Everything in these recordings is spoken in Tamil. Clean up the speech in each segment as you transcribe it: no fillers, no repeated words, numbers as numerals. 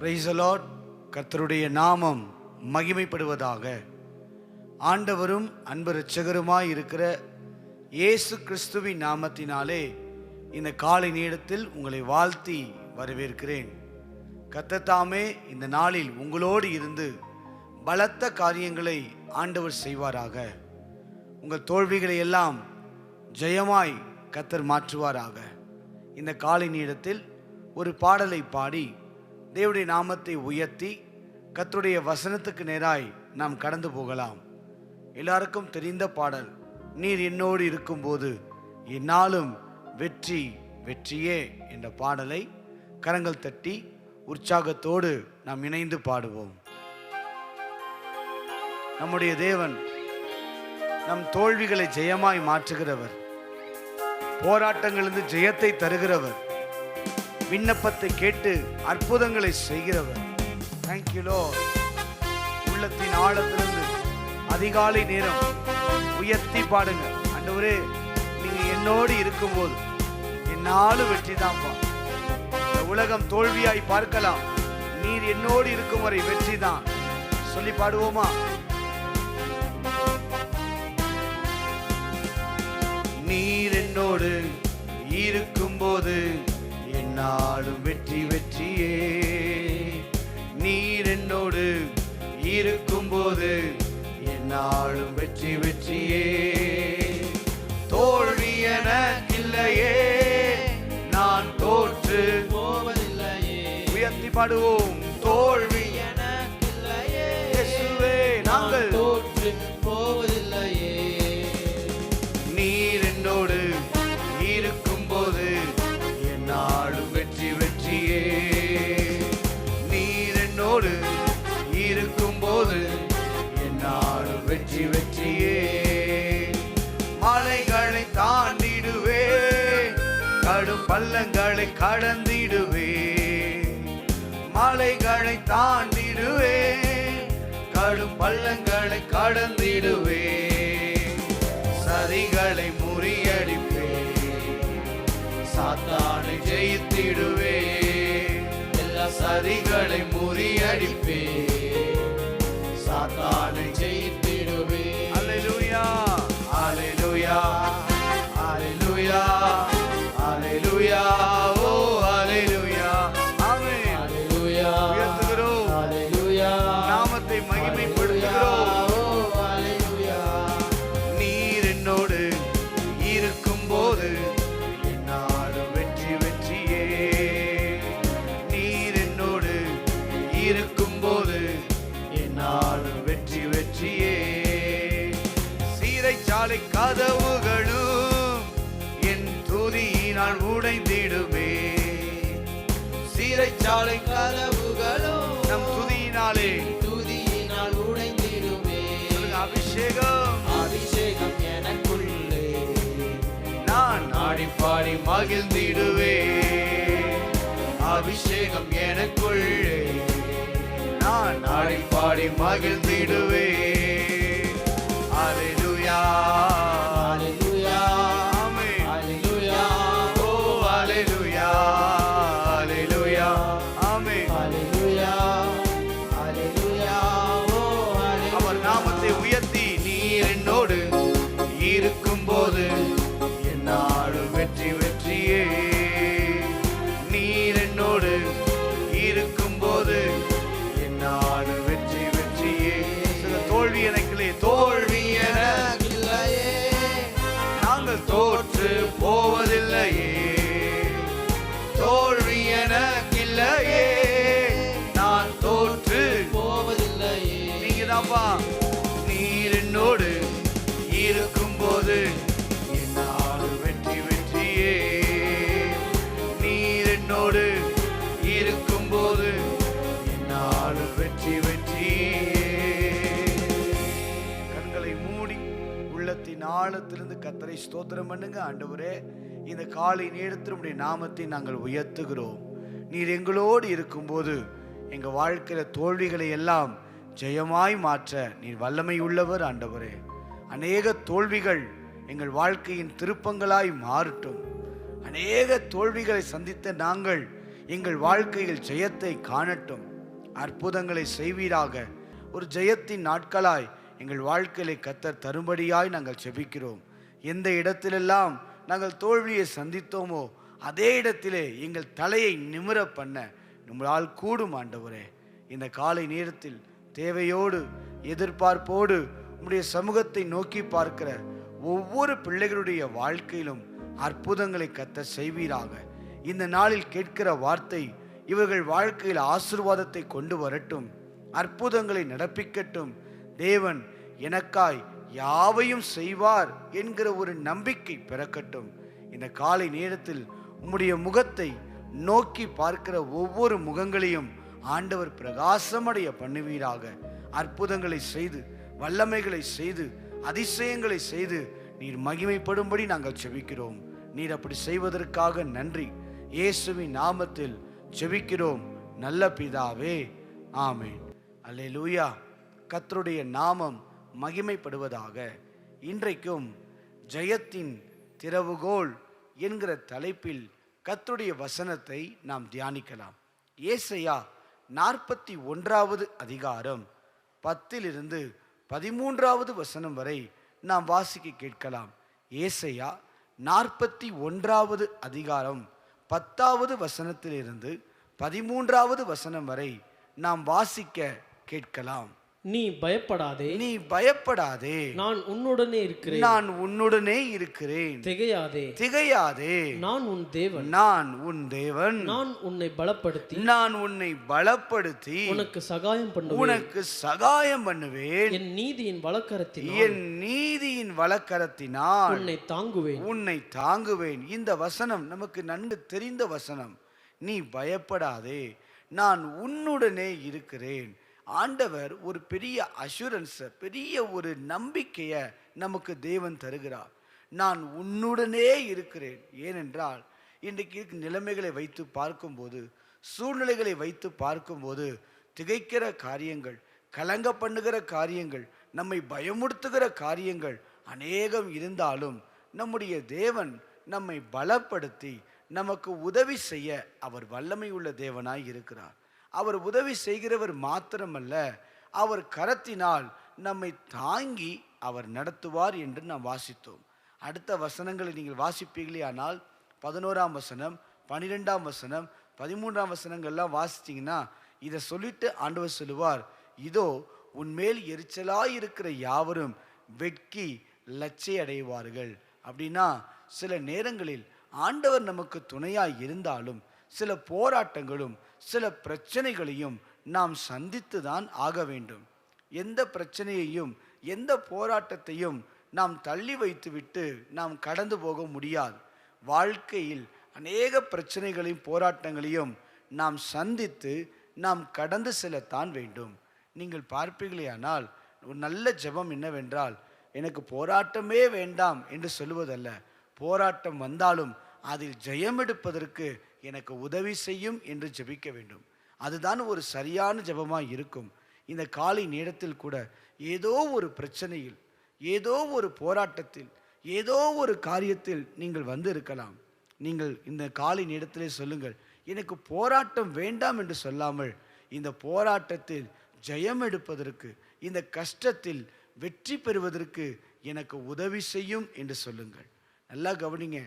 Praise the Lord. கர்த்தருடைய நாமம் மகிமைப்படுவதாக. ஆண்டவரும் அன்பு இரட்சகருமாய் இருக்கிற இயேசு கிறிஸ்துவின் நாமத்தினாலே இந்த காலை நேரத்தில் உங்களை வாழ்த்தி வரவேற்கிறேன். கர்த்தர் தாமே இந்த நாளில் உங்களோடு இருந்து பலத்த காரியங்களை ஆண்டவர் செய்வாராக. உங்கள் தோல்விகளை எல்லாம் ஜெயமாய் கர்த்தர் மாற்றுவாராக. இந்த காலை நேரத்தில் ஒரு பாடலை பாடி தேவனுடைய நாமத்தை உயர்த்தி கர்த்தருடைய வசனத்துக்கு நேராய் நாம் கடந்து போகலாம். எல்லாருக்கும் தெரிந்த பாடல், நீர் என்னோடு இருக்கும்போது என்னாலும் வெற்றி வெற்றியே என்ற பாடலை கரங்கள் தட்டி உற்சாகத்தோடு நாம் இணைந்து பாடுவோம். நம்முடைய தேவன் நம் தோல்விகளை ஜெயமாய் மாற்றுகிறவர், போராட்டங்களிலிருந்து ஜெயத்தை தருகிறவர், விண்ணப்பத்தை கேட்டு அற்புதங்களை செய்கிறவர். Thank you Lord. உள்ளத்தின் ஆழத்திலிருந்து அதிகாலை நேரம் உயர்த்தி பாடுங்க. ஆண்டவரே, நீங்க என்னோடு இருக்கும்போது என்னாலும் வெற்றி தான்ப்பா. இந்த உலகம் தோல்வியாய் பார்க்கலாம், நீர் என்னோடு இருக்கும் வரை வெற்றி தான் சொல்லி பாடுவோமா? நீர் என்னோடு இருக்கும்போது என்னாலும் வெற்றி வெற்றியே. நீர் என்னோடு இருக்கும்போது என்னாலும் வெற்றி வெற்றியே. தோல்வி எனக்கில்லையே, நான் தோற்று போவதில்லையே. உயர்த்தி பாடுவோம். தோல்வி எனக்கில்லையே, இயேசுவே நாங்கள் தோற்று போவதில்லையே. நீர் என்னோடு இருக்கும்போது என்னாலும் வெற்றி வெற்றியே. நீர் என்னோடு இருக்கும்போது என்னாலும் வெற்றி வெற்றியே. மலைகளை தாண்டிடுவே, கடும் பள்ளங்களை கடந்திடுவே. மலைகளை தாண்டிடுவே, கடும் பள்ளங்களை கடந்திடுவே. சரிகளை முறியடிப்பே, சாத்தானை ஜெயித்திடுவே. எல்லா சரிகளை முறியடிப்பே, சாத்தானை ஜெயித்திடுவே. அல்லேலூயா அல்லேலூயா அல்லேலூயா அல்லேலூயா. ஓ அல்லேலூயா. ஆமென். அல்லேலூயா. உயர்த்துகிறோம். அல்லேலூயா. நாமத்தை மகிமைப்படுத்துகிறோம். ஓ அல்லேலூயா. நீர் என்னோடு இருக்கும்போது என்னாலும் வெற்றி வெற்றியே. நீர் என்னோடு இருக்கும்போது என்னாலும் வெற்றி வெற்றியே. சீரைச்சாலை கதவுகளும் என் துதியினால் உடைந்திடுமே. சீரைச்சாலை கதவுகளும் நம் துதியினாலே துதியினால் உடைந்திடுமே. அபிஷேகம் அபிஷேகம் எனக்குள்ளே, நான் ஆடி பாடி மகிழ்ந்திடுவே. அபிஷேகம் எனக்குள்ளே, நான் ஆடி பாடி மகிழ்ந்திடுவே. அல்லேலூயா அல்லேலூயா. ஆமென். அல்லேலூயா. ஓ அல்லேலூயா அல்லேலூயா. ஆமென். அல்லேலூயா அல்லேலூயா. ஓ அல்லேலூயா. அவர் நாமத்தை உயர்த்தி, நீர் என்னோடு இருக்கும்போது என்னாலும் வெற்றி வெற்றியே. நீர் என்னோடு இருக்கும்போது என்னாலும் வெற்றி வெற்றியே. தோல்வி எனக்கில்லை, தோல்வி எனக்கில்லையே, நாங்கள் தோற்று போவதில்லையே. தோல்வி எனக்கில்லையே, நான் தோற்று போவதில்லையே. நீங்க தான்ப்பா. நீர் என்னோடு இருக்கும்போது என்னாலும் வெற்றி வெற்றியே. நீர் என்னோடு இருக்கும்போது என்னாலும் வெற்றி வெற்றியே. கண்களை மூடி உள்ளத்தின் ஆழத்திலிருந்து கர்த்தரை ஸ்தோத்திரம் பண்ணுங்க. ஆண்டவரே, இந்த காலை நேரத்தில் உம்முடைய நாமத்தை நாங்கள் உயர்த்துகிறோம். நீர் எங்களோடு இருக்கும்போது எங்க வாழ்க்கையில தோல்விகளை எல்லாம் ஜெயமாய் மாற்ற நீர் வல்லமை உள்ளவர். ஆண்டவரே, அநேக தோல்விகள் எங்கள் வாழ்க்கையின் திருப்பங்களாய் மாறட்டும். அநேக தோல்விகளை சந்தித்த நாங்கள் எங்கள் வாழ்க்கையில் ஜெயத்தை காணட்டும். அற்புதங்களை செய்வீராக. ஒரு ஜெயத்தின் நாட்களாய் எங்கள் வாழ்க்கையிலே கர்த்தர் தரும்படியாய் நாங்கள் ஜெபிக்கிறோம். எந்த இடத்திலெல்லாம் நாங்கள் தோல்வியை சந்தித்தோமோ அதே இடத்திலே எங்கள் தலையை நிமிர பண்ண நம்மளால் கூடும் ஆண்டவரே. இந்த காலை நேரத்தில் தேவையோடு எதிர்பார்ப்போடு உம்முடைய சமூகத்தை நோக்கி பார்க்கிற ஒவ்வொரு பிள்ளைகளுடைய வாழ்க்கையிலும் அற்புதங்களை கர்த்தர் செய்வீராக. இந்த நாளில் கேட்கிற வார்த்தை இவர்கள் வாழ்க்கையில் ஆசீர்வாதத்தை கொண்டு வரட்டும், அற்புதங்களை நடப்பிக்கட்டும். தேவன் எனக்காய் யாவையும் செய்வார் என்கிற ஒரு நம்பிக்கை பிறக்கட்டும். இந்த காலை நேரத்தில் உம்முடைய முகத்தை நோக்கி பார்க்கிற ஒவ்வொரு முகங்களையும் ஆண்டவர் பிரகாசமடைய பண்ணுவீராக. அற்புதங்களை செய்து, வல்லமைகளை செய்து, அதிசயங்களை செய்து நீர் மகிமைப்படும்படி நாங்கள் ஜெபிக்கிறோம். நீர் அப்படி செய்வதற்காக நன்றி. இயேசுவின் நாமத்தில் ஜெபிக்கிறோம் நல்ல பிதாவே, ஆமென். அல்லேலூயா. கர்த்தருடைய நாமம் மகிமைப்படுவதாக. இன்றைக்கும் ஜெயத்தின் திறவுகோல் என்கிற தலைப்பில் கர்த்தருடைய வசனத்தை நாம் தியானிக்கலாம். ஏசாயா 41வது அதிகாரம் 10 13வது வசனம் வரை நாம் வாசிக்க கேட்கலாம். ஏசாயா 41வது அதிகாரம் 10வது வசனத்திலிருந்து 13வது வசனம் வரை நாம் வாசிக்க கேட்கலாம். நீ பயப்படாதே, நீ பயப்படாதே, நான் உன்னுடனே இருக்கிறேன், நான் உன்னுடனே இருக்கிறேன். திகையாதே, திகையாதே, நான் உன் தேவன், நான் உன் தேவன், நான் உன்னை பலப்படுத்தி, நான் உன்னை பலப்படுத்தி உனக்கு சகாயம் பண்ணுவேன், உனக்கு சகாயம் பண்ணுவேன், என் நீதியின் வலக்கரத்தினால், என் நீதியின் வலக்கரத்தினால் உன்னை தாங்குவேன், உன்னை தாங்குவேன். இந்த வசனம் நமக்கு நன்கு தெரிந்த வசனம். நீ பயப்படாதே, நான் உன்னுடனே இருக்கிறேன். ஆண்டவர் ஒரு பெரிய அஷூரன்ஸ், பெரிய ஒரு நம்பிக்கையை நமக்கு தேவன் தருகிறார். நான் உன்னுடனே இருக்கிறேன். ஏனென்றால் இன்றைக்கு நிலைமைகளை வைத்து பார்க்கும்போது, சூழ்நிலைகளை வைத்து பார்க்கும்போது திகைக்கிற காரியங்கள், கலங்க பண்ணுகிற காரியங்கள், நம்மை பயமுறுத்துகிற காரியங்கள் அநேகம் இருந்தாலும் நம்முடைய தேவன் நம்மை பலப்படுத்தி நமக்கு உதவி செய்ய அவர் வல்லமை உள்ள தேவனாய் இருக்கிறார். அவர் உதவி செய்கிறவர் மாத்திரமல்ல, அவர் கரத்தினால் நம்மை தாங்கி அவர் நடத்துவார் என்று நாம் வாசித்தோம். அடுத்த வசனங்களை நீங்கள் வாசிப்பீர்களே ஆனால் 11ஆம் வசனம், 12ஆம் வசனம், 13ஆம் வசனங்கள்லாம் வாசிச்சிங்கன்னா இதை சொல்லிட்டு ஆண்டவர் சொல்லுவார், இதோ உன்மேல் எரிச்சலாய் இருக்கிற யாவரும் வெட்கி லட்சை அடைவார்கள். அப்படின்னா சில நேரங்களில் ஆண்டவர் நமக்கு துணையாய் இருந்தாலும் சில போராட்டங்களும் சில பிரச்சனைகளையும் நாம் சந்தித்து தான் ஆக வேண்டும். எந்த பிரச்சனையையும் எந்த போராட்டத்தையும் நாம் தள்ளி வைத்துவிட்டு நாம் கடந்து போக முடியாது. வாழ்க்கையில் அநேக பிரச்சனைகளையும் போராட்டங்களையும் நாம் சந்தித்து நாம் கடந்து செல்லத்தான் வேண்டும். நீங்கள் பார்ப்பீர்களேயானால் ஒரு நல்ல ஜெபம் என்னவென்றால், எனக்கு போராட்டமே வேண்டாம் என்று சொல்லுவதல்ல, போராட்டம் வந்தாலும் அதில் ஜெயம் எடுப்பதற்கு எனக்கு உதவி செய்யும் என்று ஜெபிக்க வேண்டும். அதுதான் ஒரு சரியான ஜெபமாக இருக்கும். இந்த காலை நேரத்தில் கூட ஏதோ ஒரு பிரச்சனையில், ஏதோ ஒரு போராட்டத்தில், ஏதோ ஒரு காரியத்தில் நீங்கள் வந்து இருக்கலாம். நீங்கள் இந்த காலை நேரத்திலே சொல்லுங்கள், எனக்கு போராட்டம் வேண்டாம் என்று சொல்லாமல், இந்த போராட்டத்தில் ஜெயம் எடுப்பதற்கு, இந்த கஷ்டத்தில் வெற்றி பெறுவதற்கு எனக்கு உதவி செய்யும் என்று சொல்லுங்கள். நல்லா கவனிங்க,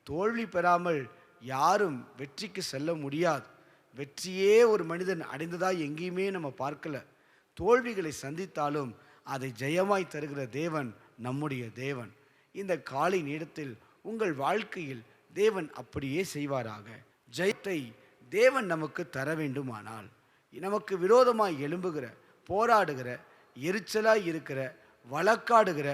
தோல்வி பெறாமல் யாரும் வெற்றிக்கு செல்ல முடியாது. வெற்றியே ஒரு மனிதன் அடைந்ததா எங்கேயுமே நம்ம பார்க்கல. தோல்விகளை சந்தித்தாலும் அதை ஜெயமாய் தருகிற தேவன் நம்முடைய தேவன். இந்த காலை நேரத்தில் உங்கள் வாழ்க்கையில் தேவன் அப்படியே செய்வாராக. ஜெயத்தை தேவன் நமக்கு தர வேண்டுமானால், நமக்கு விரோதமாய் எழும்புகிற, போராடுகிற, எரிச்சலாய் இருக்கிற, வழக்காடுகிற,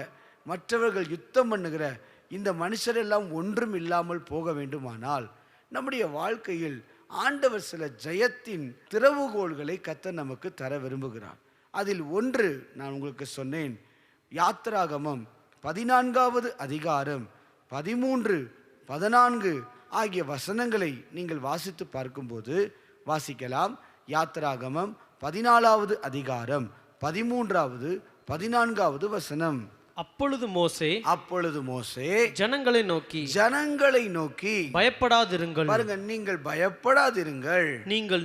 மற்றவர்கள் யுத்தம் பண்ணுகிற இந்த மனுஷரெல்லாம் ஒன்றும் இல்லாமல் போக வேண்டுமானால், நம்முடைய வாழ்க்கையில் ஆண்டவர் சில ஜெயத்தின் திறவுகோள்களை கர்த்தர் நமக்கு தர விரும்புகிறார். அதில் ஒன்று நான் உங்களுக்கு சொன்னேன். யாத்திராகமம் 14வது அதிகாரம் 13, 14 ஆகிய வசனங்களை நீங்கள் வாசித்து பார்க்கும்போது வாசிக்கலாம். யாத்திராகமம் 14வது அதிகாரம் 13வது 14வது வசனம். அப்பொழுது மோசே ஜனங்களை நோக்கி பயப்படாதிருங்கள், பாருங்க, நீங்கள் பயப்படாதிருங்கள், நீங்கள்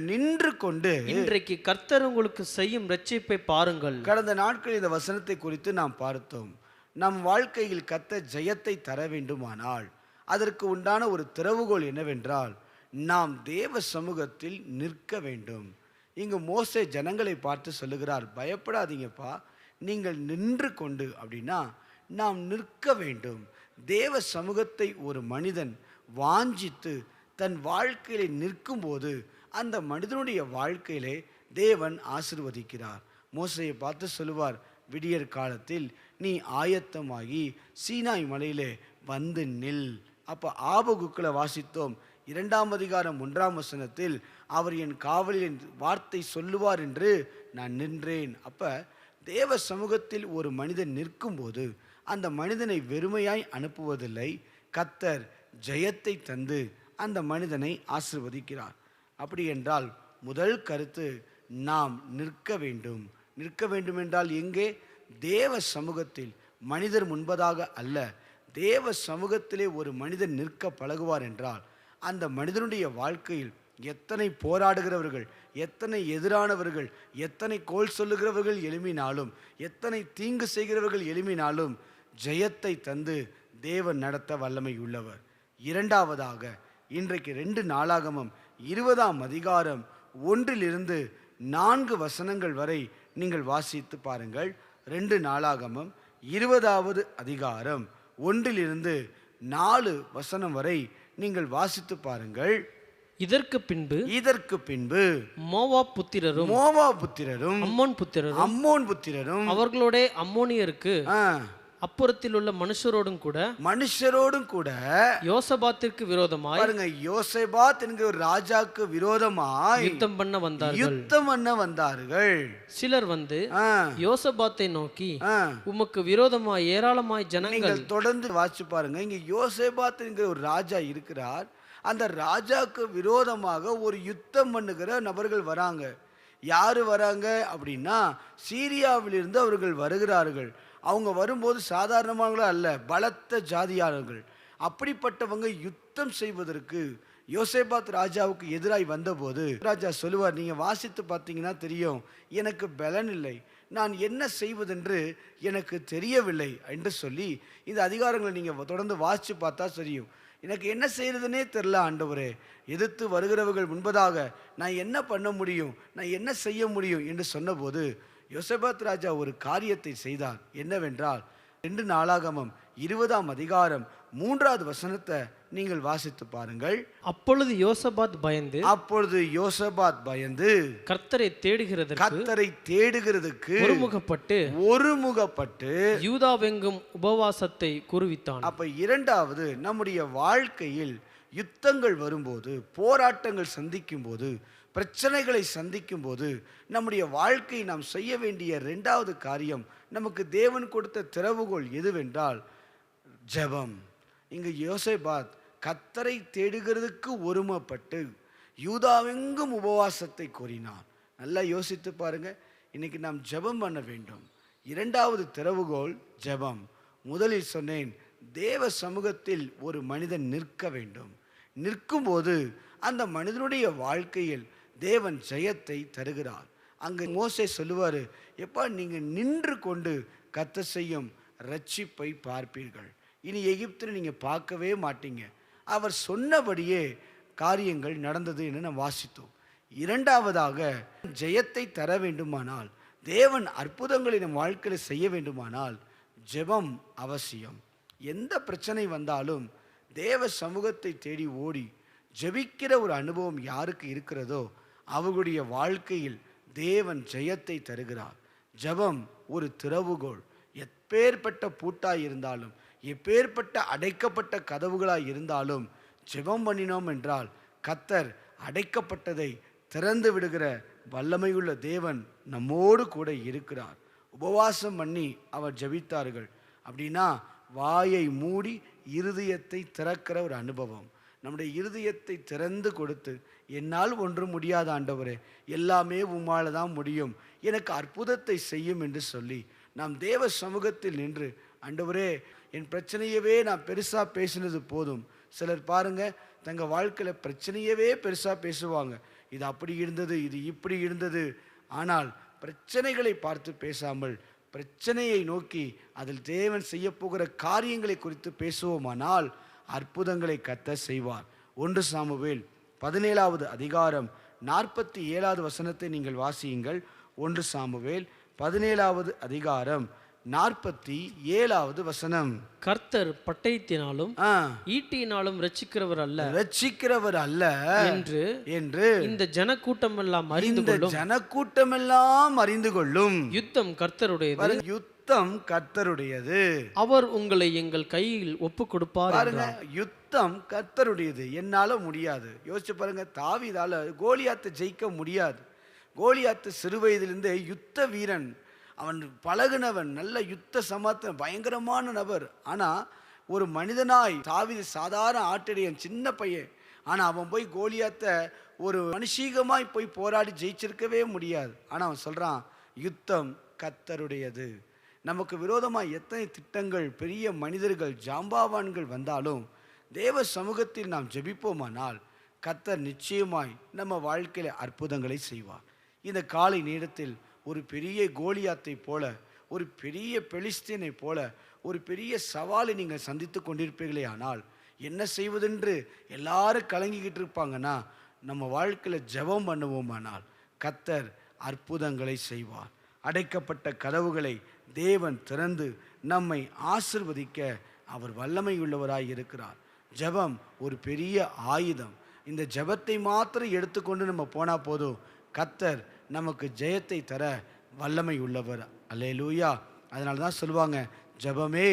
நின்று கொண்டு இன்றைக்கு கர்த்தர் உங்களுக்கு செய்யும் இரட்சிப்பை பாருங்கள். கடந்த நாட்கள் இந்த வசனத்தை குறித்து நாம் பார்த்தோம். நம் வாழ்க்கையில் கர்த்தர் ஜெயத்தை தர வேண்டுமானால் அதற்கு உண்டான ஒரு திறவுகோல் என்னவென்றால் நாம் தேவ சமூகத்தில் நிற்க வேண்டும். இங்கு மோசே ஜனங்களை பார்த்து சொல்லுகிறார், பயப்படாதீங்கப்பா, நீங்கள் நின்று கொண்டு, அப்படின்னா நாம் நிற்க வேண்டும். தேவ சமூகத்தை ஒரு மனிதன் வாஞ்சித்து தன் வாழ்க்கையிலே நிற்கும்போது அந்த மனிதனுடைய வாழ்க்கையிலே தேவன் ஆசீர்வதிக்கிறார். மோசையை பார்த்து சொல்லுவார், விடியற் காலத்தில் நீ ஆயத்தமாகி சீனாய் மலையிலே வந்து நில். அப்போ ஆபகுக்களை வாசித்தோம். 2ஆம் அதிகாரம் 1ஆம் வசனத்தில் அவர் என் காவலில் வார்த்தை சொல்லுவார் என்று நான் நின்றேன். அப்போ தேவ சமூகத்தில் ஒரு மனிதன் நிற்கும்போது அந்த மனிதனை வெறுமையாய் அனுப்புவதில்லை, கர்த்தர் ஜெயத்தை தந்து அந்த மனிதனை ஆசீர்வதிக்கிறார். அப்படி என்றால் முதல் கருத்து, நாம் நிற்க வேண்டும். நிற்க வேண்டும் என்றால் எங்கே? தேவ சமூகத்தில், மனிதர் முன்பதாக அல்ல. தேவ சமூகத்திலே ஒரு மனிதன் நிற்க பழகுவார் என்றால் அந்த மனிதனுடைய வாழ்க்கையில் எத்தனை போராடுகிறவர்கள், எத்தனை எதிரானவர்கள், எத்தனை கோல் சொல்லுகிறவர்கள் எழும்பினாலும், எத்தனை தீங்கு செய்கிறவர்கள் எழும்பினாலும் ஜெயத்தை தந்து தேவன் நடத்த வல்லமை உள்ளவர். இரண்டாவதாக, இன்றைக்கு 2 நாளாகமம் 20ஆம் அதிகாரம் 1 - 4 வசனங்கள் வரை நீங்கள் வாசித்து பாருங்கள். 2 நாளாகமம் 20வது அதிகாரம் 1 - 4 வசனம் வரை நீங்கள் வாசித்து பாருங்கள். இதற்கு பின்பு மோவாப் புத்திரரும் அம்மோன் புத்திரரும் அவர்களோட அம்மோனியருக்கு அப்புறத்தில் உள்ள மனுஷரோடும் கூட யோசபாத்திற்கு விரோதமாய், பாருங்க, யோசபாத் என்கிற ஒரு ராஜாக்கு விரோதமாய் யுத்தம் பண்ண வந்தார்கள். சிலர் வந்து யோசபாத்தை நோக்கி, உமக்கு விரோதமாய் ஏராளமாய் ஜனங்கள். தொடர்ந்து வாசிச்சு பாருங்க. இங்க யோசபாத் என்கிற ஒரு ராஜா இருக்கிறார். அந்த ராஜாக்கு விரோதமாக ஒரு யுத்தம் பண்ணுகிற நபர்கள் வராங்க. யாரு வராங்க அப்படின்னா, சீரியாவிலிருந்து அவர்கள் வருகிறார்கள். அவங்க வரும்போது சாதாரணமானவங்களும் அல்ல, பலத்த ஜாதியாளர்கள். அப்படிப்பட்டவங்க யுத்தம் செய்வதற்கு யோசபாத் ராஜாவுக்கு எதிராய் வந்தபோது ராஜா சொல்லுவார், நீங்க வாசித்து பார்த்தீங்கன்னா தெரியும், எனக்கு பலன் இல்லை, நான் என்ன செய்வதென்று எனக்கு தெரியவில்லை என்று சொல்லி இந்த அதிகாரங்களை நீங்க தொடர்ந்து வாசித்து பார்த்தா தெரியும். எனக்கு என்ன செய்யறதுனே தெரில ஆண்டவரே, எதிர்த்து வருகிறவர்கள் முன்பதாக நான் என்ன பண்ண முடியும், நான் என்ன செய்ய முடியும் என்று சொன்னபோது யோசபாத் ராஜா ஒரு காரியத்தை செய்தார். என்னவென்றால் 2 நாளாகமம் 20ஆம் அதிகாரம் 3வது வசனத்தை நீங்கள் வாசித்து பாருங்கள். அப்பொழுது யோசபாத் பயந்து கர்த்தரை தேடுகிறதற்கு ஒருமுகப்பட்டு யூதாவெங்கும் உபவாசத்தை கூறுவித்தான். அப்ப இரண்டாவது, நம்முடைய வாழ்க்கையில் யுத்தங்கள் வரும்போது, போராட்டங்கள் சந்திக்கும் போது, பிரச்சனைகளை சந்திக்கும் போது நம்முடைய வாழ்க்கை நாம் செய்ய வேண்டிய 2வது காரியம், நமக்கு தேவன் கொடுத்த திறவுகோல் எதுவென்றால் ஜெபம். இங்கு யோசபாத் கர்த்தரை தேடுகிறதுக்கு ஒருமைப்பட்டு யூதாவெங்கும் உபவாசத்தை கூறினார். நல்லா யோசித்து பாருங்க. இன்னைக்கு நாம் ஜெபம் பண்ண வேண்டும். 2வது திறவுகோல் ஜெபம். முதலில் சொன்னேன், தேவ சமூகத்தில் ஒரு மனிதன் நிற்க வேண்டும். நிற்கும்போது அந்த மனிதனுடைய வாழ்க்கையில் தேவன் ஜெயத்தை தருகிறார். அங்கு மோசே சொல்லுவார், எப்பா நீங்க நின்று கொண்டு கர்த்தர் செய்யும் ரட்சிப்பை பார்ப்பீர்கள். இனி எகிப்தில் நீங்க பார்க்கவே மாட்டீங்க. அவர் சொன்னபடியே காரியங்கள் நடந்தது என்று நாம் வாசித்தோம். இரண்டாவதாக, ஜெயத்தை தர வேண்டுமானால், தேவன் அற்புதங்களை நம் வாழ்க்கையில் செய்ய வேண்டுமானால் ஜெபம் அவசியம். எந்த பிரச்சனை வந்தாலும் தேவ சமூகத்தை தேடி ஓடி ஜெபிக்கிற ஒரு அனுபவம் யாருக்கு இருக்கிறதோ அவர்களுடைய வாழ்க்கையில் தேவன் ஜெயத்தை தருகிறார். ஜெபம் ஒரு திறவுகோல். எப்பேற்பட்ட பூட்டாய் இருந்தாலும், எப்பேற்பட்ட அடைக்கப்பட்ட கதவுகளாய் இருந்தாலும் ஜெபம் பண்ணினோம் என்றால் கர்த்தர் அடைக்கப்பட்டதை திறந்து விடுகிற வல்லமையுள்ள தேவன் நம்மோடு கூட இருக்கிறார். உபவாசம் பண்ணி அவர் ஜெபித்தார்கள். அப்படின்னா வாயை மூடி இருதயத்தை திறக்கிற ஒரு அனுபவம். நம்முடைய இருதயத்தை திறந்து கொடுத்து, என்னால் ஒன்றும் முடியாத ஆண்டவரே, எல்லாமே உம்மால தான் முடியும், எனக்கு அற்புதத்தை செய்யும் என்று சொல்லி நாம் தேவ சமூகத்தில் நின்று, ஆண்டவரே என் பிரச்சனையவே நான் பெருசாக பேசினது போதும். சிலர் பாருங்க, தங்கள் வாழ்க்கையில் பிரச்சனையவே பெருசாக பேசுவாங்க. இது அப்படி இருந்தது, இது இப்படி இருந்தது. ஆனால் பிரச்சனைகளை பார்த்து பேசாமல் பிரச்சனையை நோக்கி அதில் தேவன் செய்ய போகிற காரியங்களை குறித்து பேசுவோமானால் அற்புதங்களை கர்த்தர் செய்வார். 1 சாமுவேல் 17வது அதிகாரம் 47வது வசனத்தை நீங்கள் வாசியுங்கள். 1 சாமுவேல் 17வது அதிகாரம் 47வது வசனம். கர்த்தர் பட்டயத்தினாலும் ஈட்டியினாலும் ரட்சிக்கிறவர் அல்ல என்று இந்த ஜனக்கூட்டமெல்லாம் அறிந்து கொள்ளும். யுத்தம் கர்த்தருடையது, யுத்தம் கர்த்தருடையது. அவர் உங்களை எங்கள் கையில் ஒப்பு கொடுப்பார். பாருங்க, யுத்தம் கர்த்தருடையது. என்னால முடியாது. யோசிச்சு பாருங்க, தாவீதால கோலியாத்தை ஜெயிக்க முடியாது. கோலியாத்து சிறு வயதிலிருந்தே யுத்த வீரன், அவன் பழகுனவன், நல்ல யுத்த சமர்த்த பயங்கரமான நபர். ஆனால் ஒரு மனிதனாய் தாவீது சாதாரண ஆட்டடியன், சின்ன பையன். ஆனால் அவன் போய் கோலியாத்தை ஒரு மனுஷீகமாய் போய் போராடி ஜெயிச்சிருக்கவே முடியாது. ஆனால் அவன் சொல்கிறான், யுத்தம் கர்த்தருடையது. நமக்கு விரோதமாக எத்தனை திட்டங்கள், பெரிய மனிதர்கள், ஜாம்பாவான்கள் வந்தாலும் தேவ சமூகத்தில் நாம் ஜெபிப்போமானால் கர்த்தர் நிச்சயமாய் நம்ம வாழ்க்கையில் அற்புதங்களை செய்வார். இந்த காலை நேரத்தில் ஒரு பெரிய கோலியாத்தை போல, ஒரு பெரிய பெலிஸ்தீனை போல ஒரு பெரிய சவாலை நீங்கள் சந்தித்து கொண்டிருப்பீர்களே, ஆனால் என்ன செய்வதென்று எல்லாரும் கலங்கிக்கிட்டு இருப்பாங்கன்னா, நம்ம வாழ்க்கையில் ஜெபம் பண்ணுவோமானால் கர்த்தர் அற்புதங்களை செய்வார். அடைக்கப்பட்ட கதவுகளை தேவன் திறந்து நம்மை ஆசிர்வதிக்க அவர் வல்லமை உள்ளவராய் இருக்கிறார். ஜெபம் ஒரு பெரிய ஆயுதம். இந்த ஜெபத்தை மாத்திரம் எடுத்துக்கொண்டு நம்ம போனால் போதும், கர்த்தர் நமக்கு ஜெயத்தை தர வல்லமை உள்ளவர். அல்லேலூயா. அதனால தான் சொல்லுவாங்க, ஜெபமே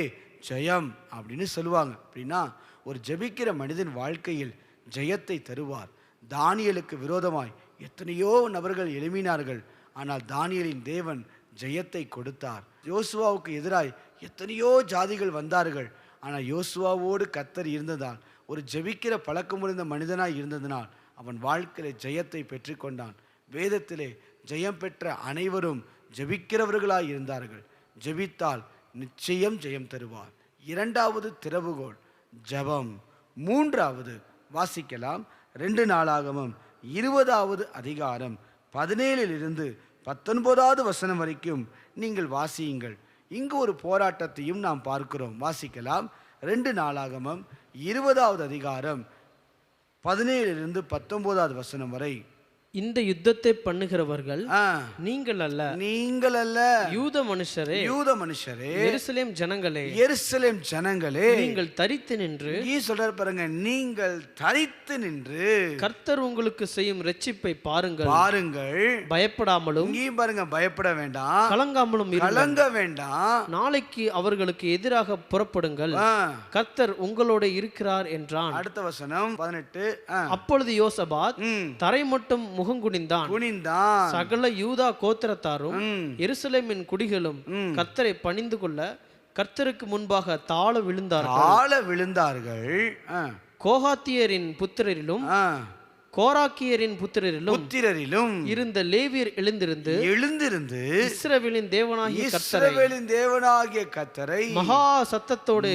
ஜெயம் அப்படின்னு சொல்லுவாங்க. அப்படின்னா ஒரு ஜெபிக்கிற மனிதன் வாழ்க்கையில் ஜெயத்தை தருவார். தானியேலுக்கு விரோதமாய் எத்தனையோ நபர்கள் எழும்பினார்கள், ஆனால் தானியேலின் தேவன் ஜெயத்தை கொடுத்தார். யோசுவாவுக்கு எதிராய் எத்தனையோ ஜாதிகள் வந்தார்கள், ஆனால் யோசுவாவோடு கர்த்தர் இருந்ததால், ஒரு ஜெபிக்கிற பழக்கம் முடிந்த மனிதனாய் இருந்ததினால் அவன் வாழ்க்கையில் ஜெயத்தை பெற்றுக்கொண்டான். வேதத்திலே ஜெயம் பெற்ற அனைவரும் ஜெபிக்கிறவர்களாய் இருந்தார்கள். ஜெபித்தால் நிச்சயம் ஜெயம் தருவார். 2வது திறவுகோல் ஜெபம். 3வது வாசிக்கலாம். 2 நாளாகமம் 20வது அதிகாரம் 17லிருந்து 19வது வசனம் வரைக்கும் நீங்கள் வாசியுங்கள். இங்கு ஒரு போராட்டத்தையும் நாம் பார்க்கிறோம். வாசிக்கலாம். 2 நாளாகமம் 20வது அதிகாரம் 17லிருந்து 19வது வசனம் வரை. இந்த யுத்தத்தை பண்ணுகிறவர்கள் நீங்கள் அல்ல, யூத மனுஷரே, எருசலேம் ஜனங்களே, நீங்கள் தரித்து நின்று, சொல்றார் பாருங்க, நீங்கள் தரித்து நின்று கர்த்தர் உங்களுக்கு செய்யும் இரட்சிப்பை பாருங்கள். பயப்படாமலும், பாருங்க, பயப்பட வேண்டாம், கலங்க வேண்டாம். நாளைக்கு அவர்களுக்கு எதிராக புறப்படுங்கள், கர்த்தர் உங்களோட இருக்கிறார் என்றான். அடுத்த வசனம் 18. அப்பொழுது யோசபாத் தரை மட்டும் முகங்குனிந்தான். சகல யூதா கோத்திரத்தாரும் எருசலேமின் குடிகளும் கர்த்தரை பணிந்து கொள்ள கர்த்தருக்கு முன்பாக தாழ விழுந்தார்கள். கோகாத்தியரின் புத்திரரிலும் கோராக்கியரின் புத்திரரிலும் இருந்த லேவியர் எழுந்திருந்து இஸ்ரவேலின் தேவனாகிய கர்த்தரை மகா சத்தத்தோடு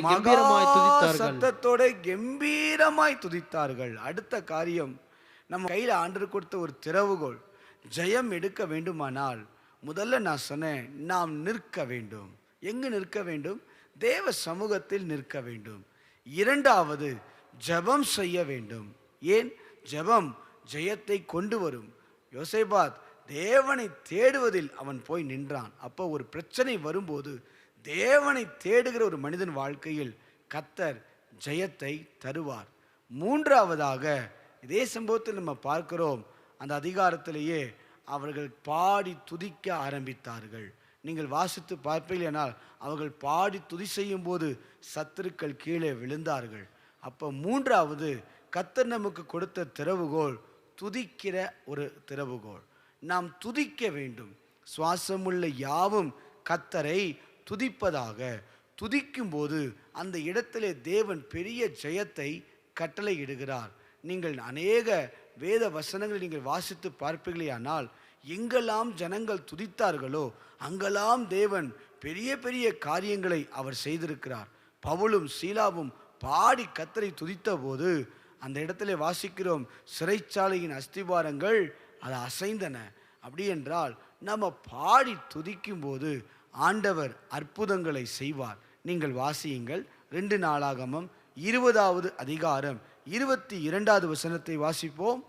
கம்பீரமாய் துதித்தார்கள். அடுத்த காரியம், நம்ம கையில் ஆண்டவர் கொடுத்த ஒரு திறவுகோல். ஜெயம் எடுக்க வேண்டுமானால் முதல்ல நான் சொன்னேன், நாம் நிற்க வேண்டும். எங்கு நிற்க வேண்டும்? தேவ சமூகத்தில் நிற்க வேண்டும். 2வது ஜெபம் செய்ய வேண்டும். ஏன்? ஜெபம் ஜெயத்தை கொண்டு வரும். யோசேபாத் தேவனை தேடுவதில் அவன் போய் நின்றான். அப்போ ஒரு பிரச்சனை வரும்போது தேவனை தேடுகிற ஒரு மனிதன் வாழ்க்கையில் கர்த்தர் ஜெயத்தை தருவார். 3வதாக இதே சம்பவத்தில் நம்ம பார்க்கிறோம். அந்த அதிகாரத்திலேயே அவர்கள் பாடி துதிக்க ஆரம்பித்தார்கள். நீங்கள் வாசித்து பார்ப்பீர்களானால் அவர்கள் பாடி துதி செய்யும் போது சத்துருக்கள் கீழே விழுந்தார்கள். அப்போ 3வது கர்த்தர் நமக்கு கொடுத்த திறவுகோல் துதிக்கிற ஒரு திறவுகோல். நாம் துதிக்க வேண்டும். சுவாசமுள்ள யாவும் கர்த்தரை துதிப்பதாக. துதிக்கும் போது அந்த இடத்திலே தேவன் பெரிய ஜெயத்தை கட்டளையிடுகிறார். நீங்கள் அநேக வேத வசனங்களை நீங்கள் வாசித்து பார்ப்பீர்களானால் எங்கெல்லாம் ஜனங்கள் துதித்தார்களோ அங்கெல்லாம் தேவன் பெரிய பெரிய காரியங்களை அவர் செய்திருக்கிறார். பவுலும் சீலாவும் பாடி கர்த்தரை துதித்த போது அந்த இடத்துல வாசிக்கிறோம், சிறைச்சாலையின் அஸ்திபாரங்கள் அது அசைந்தன. அப்படி என்றால் நம்ம பாடி துதிக்கும் போது ஆண்டவர் அற்புதங்களை செய்வார். நீங்கள் வாசியுங்கள் 2 நாளாகமம் 20வது அதிகாரம் 22வது வசனத்தை வாசிப்போம்.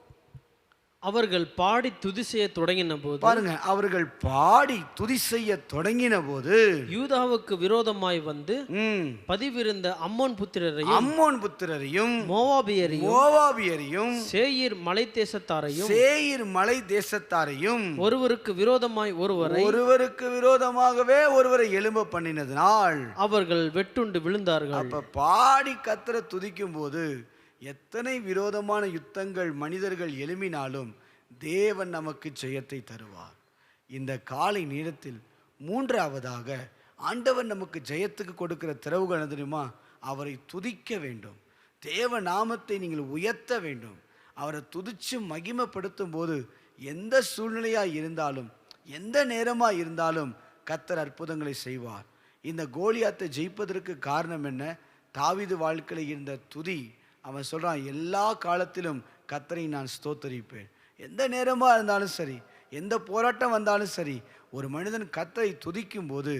அவர்கள் பாடி துதி செய்ய தொடங்கின போது, பாருங்க, அவர்கள் பாடி துதி செய்ய தொடங்கின போது யூதாவுக்கு விரோதமாய் வந்து பதிவிருந்த அம்மோன் புத்திரரையும் மோவாபியரையும் சேயீர் மலை தேசத்தாரையும் ஒருவருக்கு விரோதமாகவே ஒருவரை எழும்ப பண்ணினதினால் அவர்கள் வெட்டுண்டு விழுந்தார்கள். அப்ப பாடி கர்த்தரை துதிக்கும் போது எத்தனை விரோதமான யுத்தங்கள் மனிதர்கள் எழும்பினாலும் தேவன் நமக்கு ஜெயத்தை தருவார். இந்த காலை நேரத்தில் 3வதாக ஆண்டவர் நமக்கு ஜெயத்துக்கு கொடுக்கிற திறவுகள் என்ன தெரியுமா? அவரை துதிக்க வேண்டும். தேவ நாமத்தை நீங்கள் உயர்த்த வேண்டும். அவரை துதிச்சு மகிமைப்படுத்தும் போது எந்த சூழ்நிலையாக இருந்தாலும் எந்த நேரமாக இருந்தாலும் கர்த்தர் அற்புதங்களை செய்வார். இந்த கோலியாத்தை ஜெயிப்பதற்கு காரணம் என்ன? தாவீது வாழ்க்கையில் இருந்த துதி. அவன் சொல்கிறான், எல்லா காலத்திலும் கர்த்தரை நான் ஸ்தோத்தரிப்பேன். எந்த நேரமாக இருந்தாலும் சரி, எந்த போராட்டம் வந்தாலும் சரி, ஒரு மனிதன் கர்த்தரை துதிக்கும் போது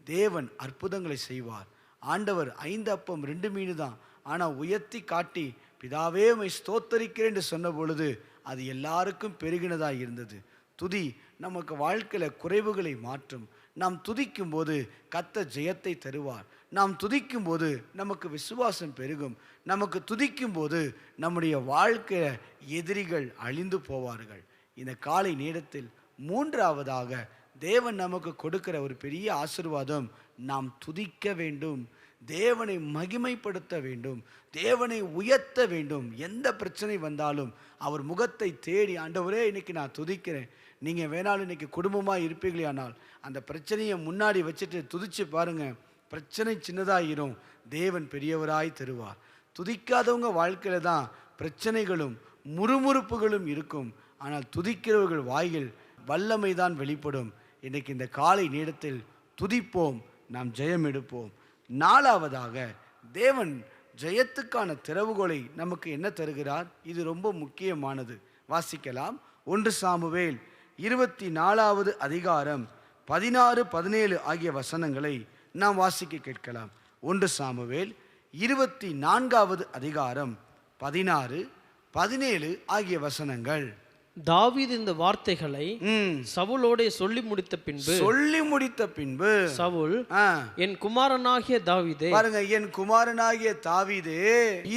தேவன் அற்புதங்களை செய்வார். ஆண்டவர் 5 அப்பம் 2 மீன் தான், ஆனால் உயர்த்தி காட்டி பிதாவே உம்மை ஸ்தோத்தரிக்கிறேன் என்று சொன்ன பொழுது அது எல்லாருக்கும் பெருகினதாக இருந்தது. துதி நமக்கு வாழ்க்கையில் குறைவுகளை மாற்றும். நாம் துதிக்கும் போது கர்த்தர் ஜெயத்தை தருவார். நாம் துதிக்கும் போது நமக்கு விசுவாசம் பெருகும். நமக்கு துதிக்கும் போது நம்முடைய வாழ்க்கையில் எதிரிகள் அழிந்து போவார்கள். இந்த காலை நேரத்தில் 3வதாக தேவன் நமக்கு கொடுக்கிற ஒரு பெரிய ஆசீர்வாதம், நாம் துதிக்க வேண்டும், தேவனை மகிமைப்படுத்த வேண்டும், தேவனை உயர்த்த வேண்டும். எந்த பிரச்சனை வந்தாலும் அவர் முகத்தை தேடி, ஆண்டவரே இன்னைக்கு நான் துதிக்கிறேன். நீங்கள் வேணாலும் இன்னைக்கு குடும்பமாக இருப்பீங்களே, ஆனால் அந்த பிரச்சனையை முன்னாடி வச்சுட்டு துதிச்சு பாருங்க, பிரச்சனை சின்னதாயிரும், தேவன் பெரியவராய் தருவார். துதிக்காதவங்க வாழ்க்கையில் தான் பிரச்சனைகளும் முறுமுறுப்புகளும் இருக்கும். ஆனால் துதிக்கிறவர்கள் வாயில் வல்லமை தான் வெளிப்படும். இன்றைக்கு இந்த காலை நேரத்தில் துதிப்போம், நாம் ஜெயம் எடுப்போம். 4வதாக தேவன் ஜெயத்துக்கான திறவுகோலை நமக்கு என்ன தருகிறார்? இது ரொம்ப முக்கியமானது. வாசிக்கலாம். 1 சாமுவேல் 24வது அதிகாரம் 16, 17 ஆகிய வசனங்களை நாம் வாசிக்க கேட்கலாம். 1 சாமுவேல் 24வது அதிகாரம் 16, 17 ஆகிய வசனங்கள். தாவீது இந்த வார்த்தைகளை சவுலோட சொல்லி முடித்த பின்பு சவுல், என் குமாரனாகிய தாவீதே, பாருங்க, என் குமாரனாகிய தாவீதே,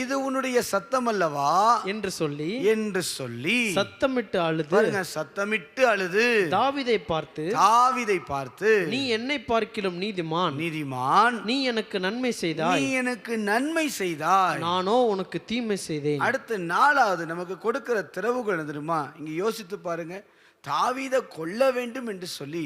இது உன்னுடைய சத்தம் அல்லவா என்று சொல்லி சத்தமிட்டு அழுது தாவீதை பார்த்து, நீ என்னை பார்க்கிலும் நீதிமான், நீ எனக்கு நன்மை செய்தாய், நானோ உனக்கு தீமை செய்தேன். அடுத்து 4வது நமக்கு கொடுக்கிற திறவுகள் தெரியுமா? யோசித்து பாருங்க. தாவீதை கொல்ல வேண்டும் என்று சொல்லி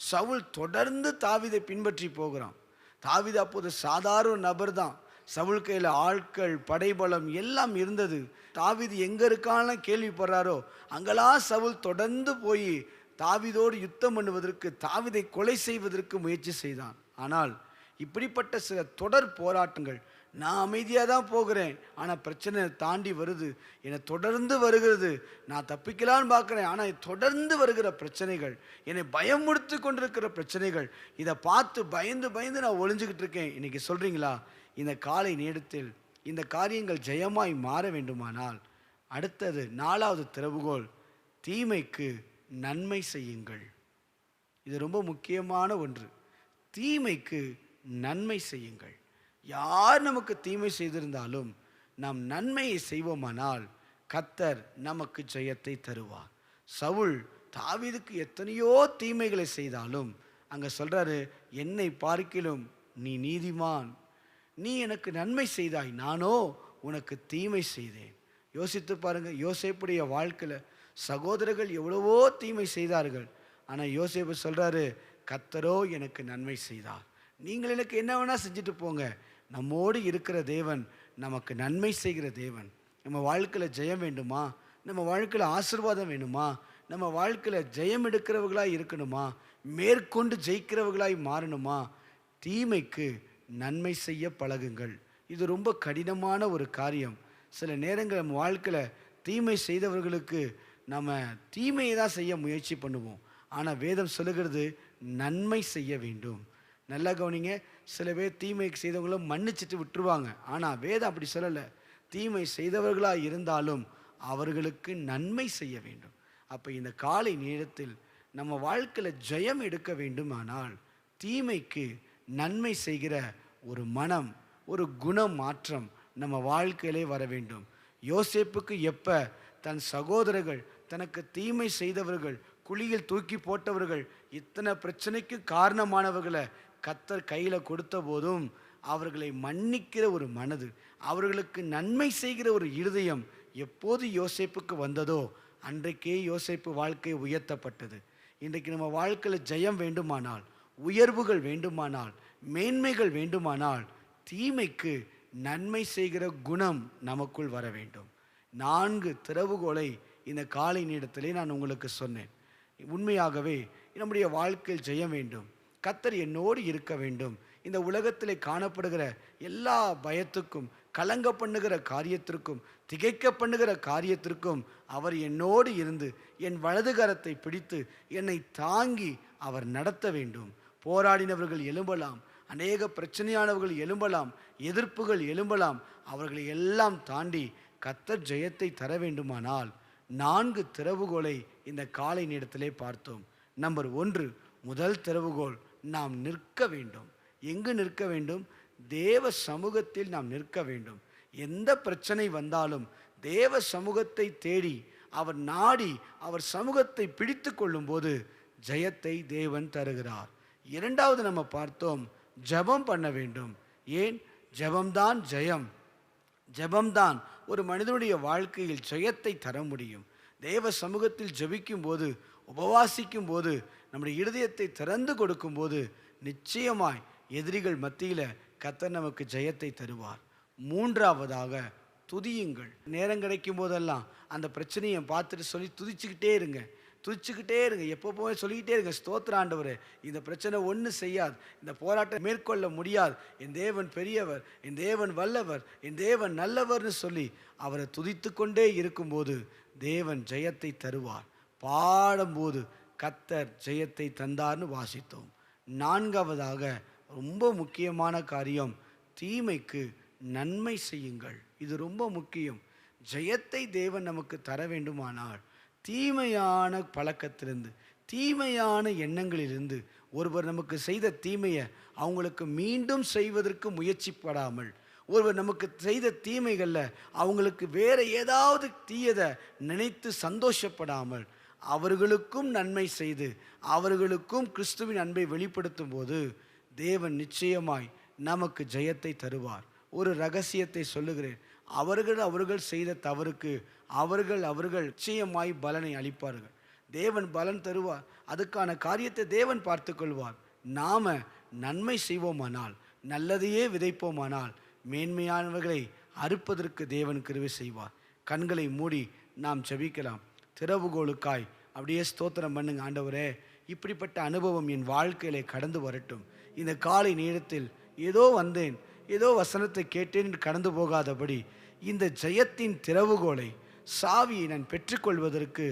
சவுல் தொடர்ந்து தாவீதை பின்பற்றி போகிறான். தாவீது அப்போது சாதாரண நபர் தான். சவுல் கையில் ஆட்கள், படைபலம் எல்லாம் இருந்தது. தாவீது எங்க இருக்கான்னு கேள்விப்படுறாரோ அங்கெல்லாம் சவுல் தொடர்ந்து போய் தாவீதோடு யுத்தம் பண்ணுவதற்கு, தாவீதை கொலை செய்வதற்கு முயற்சி செய்தான். ஆனால் இப்படிப்பட்ட சில தொடர் போராட்டங்கள், நான் அமைதியாக தான் போகிறேன், ஆனால் பிரச்சனை தாண்டி வருது, என்னை தொடர்ந்து வருகிறது. நான் தப்பிக்கலான்னு பார்க்குறேன், ஆனால் தொடர்ந்து வருகிற பிரச்சனைகள், என்னை பயமுறுத்தி கொண்டிருக்கிற பிரச்சனைகள், இதை பார்த்து பயந்து நான் ஒளிஞ்சுக்கிட்டு இருக்கேன். இன்னைக்கு சொல்கிறீங்களா? இந்த காலை நேரத்தில் இந்த காரியங்கள் ஜெயமாய் மாற வேண்டுமானால் அடுத்தது 4வது திறவுகோல், தீமைக்கு நன்மை செய்யுங்கள். இது ரொம்ப முக்கியமான ஒன்று. தீமைக்கு நன்மை செய்யுங்கள். யார் நமக்கு தீமை செய்திருந்தாலும் நாம் நன்மையை செய்வோமானால் கர்த்தர் நமக்கு ஜெயத்தை தருவார். சவுல் தாவீதுக்கு எத்தனையோ தீமைகளை செய்தாலும் அங்கே சொல்றாரு, என்னை பார்க்கிலும் நீ நீதிமான், நீ எனக்கு நன்மை செய்தாய், நானோ உனக்கு தீமை செய்தேன். யோசித்து பாருங்க, யோசேப்புடைய வாழ்க்கையில் சகோதரர்கள் எவ்வளவோ தீமை செய்தார்கள். ஆனால் யோசேப்பு சொல்றாரு, கர்த்தரோ எனக்கு நன்மை செய்தார். நீங்கள் எனக்கு என்ன வேணா செஞ்சுட்டு போங்க, நம்மோடு இருக்கிற தேவன் நமக்கு நன்மை செய்கிற தேவன். நம்ம வாழ்க்கையில் ஜெயம் வேண்டுமா? நம்ம வாழ்க்கையில் ஆசீர்வாதம் வேணுமா? நம்ம வாழ்க்கையில் ஜெயம் எடுக்கிறவர்களாய் இருக்கணுமா? மேற்கொண்டு ஜெயிக்கிறவர்களாய் மாறணுமா? தீமைக்கு நன்மை செய்ய பழகுங்கள். இது ரொம்ப கடினமான ஒரு காரியம். சில நேரங்கள் நம்ம வாழ்க்கையில் தீமை செய்தவர்களுக்கு நம்ம தீமையை தான் செய்ய முயற்சி பண்ணுவோம். ஆனால் வேதம் சொல்லுகிறது நன்மை செய்ய வேண்டும். நல்லா கவனிங்க. சில பேர் தீமை செய்தவங்கள மன்னிச்சிட்டு விட்டுருவாங்க. ஆனால் வேதம் அப்படி சொல்லலை. தீமை செய்தவர்களாக இருந்தாலும் அவர்களுக்கு நன்மை செய்ய வேண்டும். அப்போ இந்த காலை நேரத்தில் நம்ம வாழ்க்கையில் ஜெயம் எடுக்க வேண்டுமானால் தீமைக்கு நன்மை செய்கிற ஒரு மனம், ஒரு குண மாற்றம் நம்ம வாழ்க்கையிலே வர வேண்டும். யோசேப்புக்கு எப்போ தன் சகோதரர்கள், தனக்கு தீமை செய்தவர்கள், குழியில் தூக்கி போட்டவர்கள், இத்தனை பிரச்சனைக்கு காரணமானவர்களை கர்த்தர் கையில் கொடுத்த போதும் அவர்களை மன்னிக்கிற ஒரு மனது, அவர்களுக்கு நன்மை செய்கிற ஒரு இருதயம் எப்போது யோசேப்புக்கு வந்ததோ அன்றைக்கே யோசேப்பு வாழ்க்கை உயர்த்தப்பட்டது. இன்றைக்கு நம்ம வாழ்க்கையில் ஜெயம் வேண்டுமானால், உயர்வுகள் வேண்டுமானால், மேன்மைகள் வேண்டுமானால் தீமைக்கு நன்மை செய்கிற குணம் நமக்குள் வர வேண்டும். 4 திறவுகோலை இந்த காலை நேரத்திலே நான் உங்களுக்கு சொன்னேன். உண்மையாகவே நம்முடைய வாழ்க்கையில் ஜெயம் வேண்டும். கர்த்தர் என்னோடு இருக்க வேண்டும். இந்த உலகத்திலே காணப்படுகிற எல்லா பயத்துக்கும், கலங்க பண்ணுகிற காரியத்திற்கும், திகைக்க பண்ணுகிற காரியத்திற்கும் அவர் என்னோடு இருந்து என் வலது கரத்தை பிடித்து என்னை தாங்கி அவர் நடத்த வேண்டும். போராடினவர்கள் எழும்பலாம், அநேக பிரச்சனையானவர்கள் எழும்பலாம், எதிர்ப்புகள் எழும்பலாம். அவர்களை எல்லாம் தாண்டி கர்த்தர் ஜெயத்தை தர வேண்டுமானால் 4 திறவுகோலை இந்த காலை நேரத்திலே பார்த்தோம். நம்பர் 1, முதல் திறவுகோல், நாம் நிற்க வேண்டும். எங்கு நிற்க வேண்டும்? தேவ சமூகத்தில் நாம் நிற்க வேண்டும். எந்த பிரச்சனை வந்தாலும் தேவ சமூகத்தை தேடி அவர் நாடி அவர் சமூகத்தை பிடித்து கொள்ளும் போது ஜெயத்தை தேவன் தருகிறார். 2வது நம்ம பார்த்தோம், ஜெபம் பண்ண வேண்டும். ஏன்? ஜெபம்தான் ஜெயம். ஜெபம்தான் ஒரு மனிதனுடைய வாழ்க்கையில் ஜெயத்தை தர முடியும். தேவ சமூகத்தில் ஜெபிக்கும் போது, உபவாசிக்கும் போது, நம்முடைய இருதயத்தை திறந்து கொடுக்கும் போது நிச்சயமாய் எதிரிகள் மத்தியில் கர்த்தர் நமக்கு ஜெயத்தை தருவார். 3வதாக துதியுங்கள். நேரம் கிடைக்கும் போதெல்லாம் அந்த பிரச்சனையை பார்த்துட்டு சொல்லி துதிச்சுக்கிட்டே இருங்க. எப்போ போய் சொல்லிக்கிட்டே இருங்க, ஸ்தோத்திர ஆண்டவரே, இந்த பிரச்சனை ஒன்றும் செய்யாது, இந்த போராட்டம் மேற்கொள்ள முடியாது, என் தேவன் பெரியவர், என் தேவன் வல்லவர், என் தேவன் நல்லவர்னு சொல்லி அவரை துதித்து கொண்டே இருக்கும்போது தேவன் ஜெயத்தை தருவார். பாடும்போது கர்த்தர் ஜெயத்தை தந்தார்னு வாசித்தோம். 4வதாக ரொம்ப முக்கியமான காரியம், தீமைக்கு நன்மை செய்யுங்கள். இது ரொம்ப முக்கியம். ஜெயத்தை தேவன் நமக்கு தர வேண்டுமானால் தீமையான பழக்கத்திலிருந்து, தீமையான எண்ணங்களிலிருந்து, ஒருவர் நமக்கு செய்த தீமையை அவங்களுக்கு மீண்டும் செய்வதற்கு முயற்சிப்படாமல், ஒருவர் நமக்கு செய்த தீமைகளில் அவங்களுக்கு வேறு ஏதாவது தீயதை நினைத்து சந்தோஷப்படாமல் அவர்களுக்கும் நன்மை செய்து அவர்களுக்கும் கிறிஸ்துவின் அன்பை வெளிப்படுத்தும் போது தேவன் நிச்சயமாய் நமக்கு ஜெயத்தை தருவார். ஒரு ரகசியத்தை சொல்லுகிறேன், அவர்கள் செய்த தவறுக்கு அவர்கள் நிச்சயமாய் பலனை அளிப்பார்கள். தேவன் பலன் தருவார். அதுக்கான காரியத்தை தேவன் பார்த்து கொள்வார். நாம நன்மை செய்வோமானால், நல்லதையே விதைப்போமானால் மேன்மையானவர்களை அறுப்பதற்கு தேவன் கிருபை செய்வார். கண்களை மூடி நாம் ஜெபிக்கலாம். திறவுகோலுக்காய் அப்படியே ஸ்தோத்திரம் பண்ணுங்க. ஆண்டவரே, இப்படிப்பட்ட அனுபவம் என் வாழ்க்கையிலே கடந்து வரட்டும். இந்த காலை நேரத்தில் ஏதோ வந்தேன், ஏதோ வசனத்தை கேட்டேன் என்று கடந்து போகாதபடி இந்த ஜெயத்தின் திறவுகோலை, சாவியை நான் பெற்றுக்கொள்வதற்கு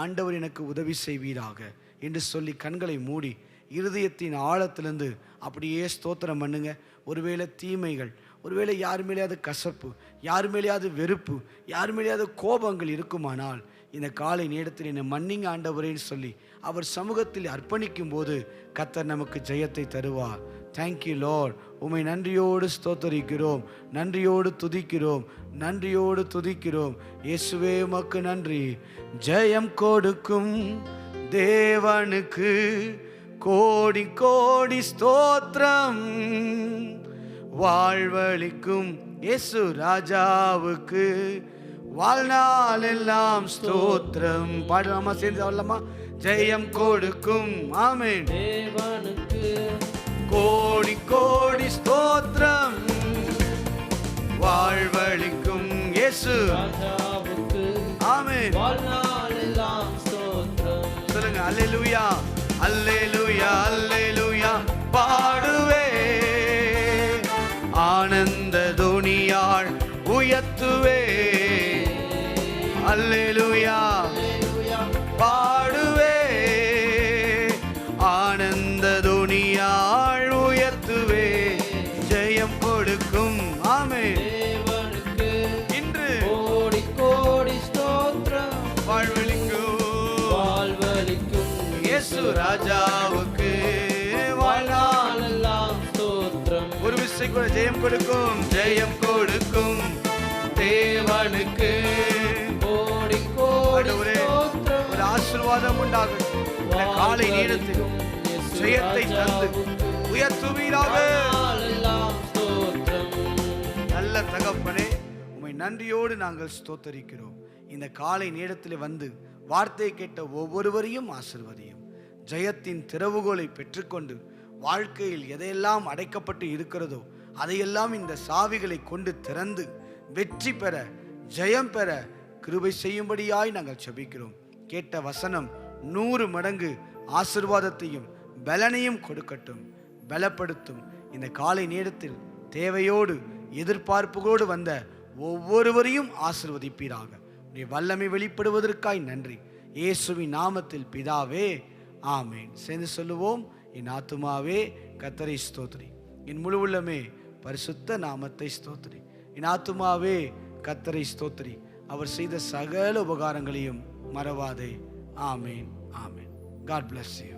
ஆண்டவர் எனக்கு உதவி செய்வீராக என்று சொல்லி கண்களை மூடி இருதயத்தின் ஆழத்திலிருந்து அப்படியே ஸ்தோத்திரம் பண்ணுங்க. ஒருவேளை தீமைகள், ஒருவேளை யார் மேலேயாவது கசப்பு, யார் மேலேயாவது வெறுப்பு, யார் மேலேயாவது கோபங்கள் இருக்குமானால் இந்த காலை நேரத்தில் என்னை மன்னிங்க ஆண்டவரேன்னு சொல்லி அவர் சமூகத்தில் அர்ப்பணிக்கும் போது கர்த்தர் நமக்கு ஜெயத்தை தருவார். Thank you Lord. உம்மை நன்றியோடு ஸ்தோத்தரிக்கிறோம், நன்றியோடு துதிக்கிறோம், நன்றியோடு துதிக்கிறோம். இயேசுவே உமக்கு நன்றி. ஜெயம் கொடுக்கும் தேவனுக்கு கோடி கோடி ஸ்தோத்திரம். வாழ்வளிக்கும் இயேசு ராஜாவுக்கு வாழ்நாள் எல்லாம் ஸ்தோத்திரம். பாடலாமா? சேர்ந்து சொல்லலாமா? ஜெயம் கொடுக்கும் ஆமென் தேவனுக்கு கோடி கோடி ஸ்தோத்திரம். வாழ்வளிக்கும் இயேசு ராஜாவுக்கு ஆமென் வாழ்நாள் எல்லாம் ஸ்தோத்திரம். சொல்லுங்க, அல்லேலூயா அல்லேலூயா அல்லேலூயா பாடுவே ஆனந்த துணியாள் உயர்த்துவே. அல்லேலூயா பாடுவே, ஆனந்த துணியாள் உயர்த்துவே. ஜெயம் கொடுக்கும் ஆமென் தேவனுக்கு இன்று கோடி கோடி ஸ்தோத்திரம். வாழ்வழிக்கும் இயேசு ராஜாவுக்கு வாழ்நாளெல்லாம் ஸ்தோத்திரம். ஒரு விசை கூட ஜெயம் கொடுக்கும், ஜெயம் கொடுக்கும் தேவனுக்கு கோடி கோடி ஸ்தோத்திரம். ஒரு ஆசீர்வாதம் உண்டாகும். இந்த காலை நேரத்தில் ஜெயத்தை தந்து உயர்த்துவீராக. வாழ்நாளெல்லாம் ஸ்தோத்திரம். நல்ல தகப்பனே, உம்மை நன்றியோடு நாங்கள் ஸ்தோத்தரிக்கிறோம். இந்த காலை நேரத்தில் வந்து வார்த்தை கேட்ட ஒவ்வொருவரையும் ஆசீர்வதியும். ஜெயத்தின் திறவுகோலை பெற்றுக்கொண்டு வாழ்க்கையில் எதையெல்லாம் அடைக்கப்பட்டு இருக்கிறதோ அதையெல்லாம் இந்த சாவிகளை கொண்டு திறந்து வெற்றி பெற, ஜெயம் பெற கிருபை செய்யும்படியாய் நாங்கள் செபிக்கிறோம். கேட்ட வசனம் 100 மடங்கு ஆசீர்வாதத்தையும் பலனையும் கொடுக்கட்டும், பலப்படுத்தும். இந்த காலை நேரத்தில் தேவையோடு எதிர்பார்ப்புகளோடு வந்த ஒவ்வொருவரையும் ஆசீர்வதிப்பீராக. உடைய வல்லமை வெளிப்படுவதற்காய் நன்றி. இயேசுவின் நாமத்தில் பிதாவே, ஆமேன். சேர்ந்து சொல்லுவோம். என் ஆத்துமாவே கர்த்தரை ஸ்தோத்திரி, என் முழு உள்ளமே பரிசுத்த நாமத்தை ஸ்தோத்திரி. என் ஆத்துமாவே கர்த்தரை ஸ்தோத்திரி, அவர் செய்த சகல உபகாரங்களையும் மறவாதே. ஆமேன், ஆமேன். God bless you.